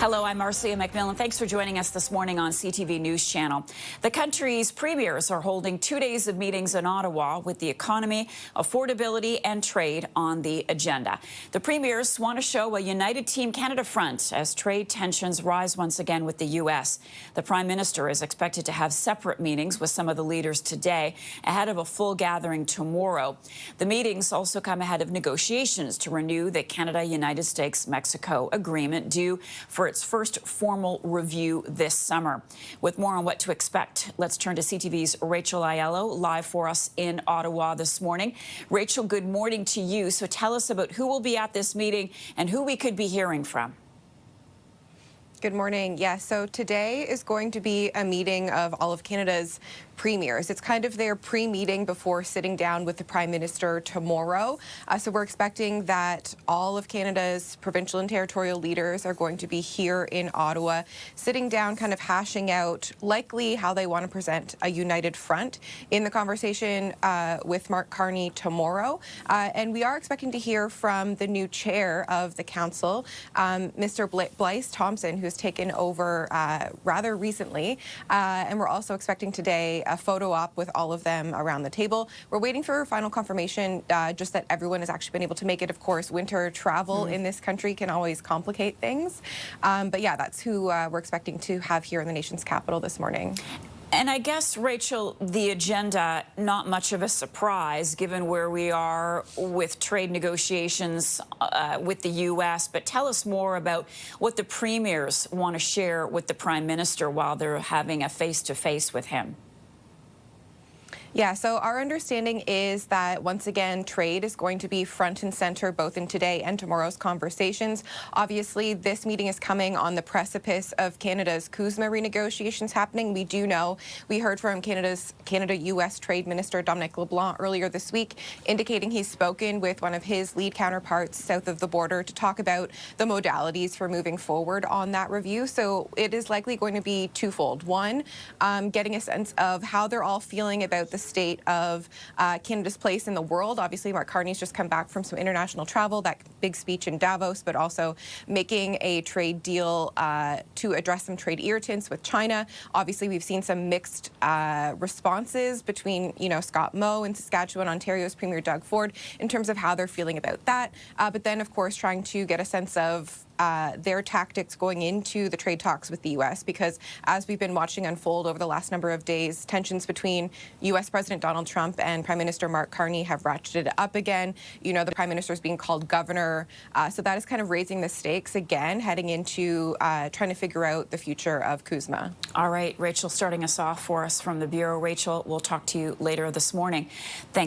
Hello, I'm Marcia McMillan. Thanks for joining us this morning on CTV News Channel. The country's premiers are holding 2 days of meetings in Ottawa with the economy, affordability and trade on the agenda. The premiers want to show a united Team Canada front as trade tensions rise once again with the U.S. The Prime Minister is expected to have separate meetings with some of the leaders today ahead of a full gathering tomorrow. The meetings also come ahead of negotiations to renew the Canada-United States-Mexico agreement due for its first formal review this summer. With more on what to expect, let's turn to CTV's Rachel Aiello, live for us in Ottawa this morning. Rachel, good morning to you. So tell us about who will be at this meeting and who we could be hearing from. Good morning. Yes, so today is going to be a meeting of all of Canada's premiers. It's kind of their pre-meeting before sitting down with the Prime Minister tomorrow. So we're expecting that all of Canada's provincial and territorial leaders are going to be here in Ottawa, sitting down, kind of hashing out likely how they want to present a united front in the conversation with Mark Carney tomorrow. And we are expecting to hear from the new chair of the council, Mr. Blythe Thompson, who's taken over rather recently. And we're also expecting today a photo op with all of them around the table. We're waiting for final confirmation, just that everyone has actually been able to make it. Of course, winter travel in this country can always complicate things. But yeah, that's who we're expecting to have here in the nation's capital this morning. And I guess, Rachel, the agenda, not much of a surprise given where we are with trade negotiations with the U.S. But tell us more about what the premiers want to share with the Prime Minister while they're having a face-to-face with him. Yeah, so our understanding is that, once again, trade is going to be front and center both in today and tomorrow's conversations. Obviously, this meeting is coming on the precipice of Canada's CUSMA renegotiations happening. We do know, we heard from Canada-U.S. Trade Minister Dominic LeBlanc earlier this week, indicating he's spoken with one of his lead counterparts south of the border to talk about the modalities for moving forward on that review. So it is likely going to be twofold. One, getting a sense of how they're all feeling about the state of Canada's place in the world. Obviously, Mark Carney's just come back from some international travel, that big speech in Davos, but also making a trade deal to address some trade irritants with China. Obviously, we've seen some mixed responses between, Scott Moe and Saskatchewan, Ontario's Premier Doug Ford, in terms of how they're feeling about that. But then, of course, trying to get a sense of their tactics going into the trade talks with the U.S. because, as we've been watching unfold over the last number of days, tensions between U.S. President Donald Trump and Prime Minister Mark Carney have ratcheted up again. The Prime Minister is being called governor. So that is kind of raising the stakes again, heading into trying to figure out the future of CUSMA. All right, Rachel, starting us off for us from the Bureau. Rachel, we'll talk to you later this morning. Thanks.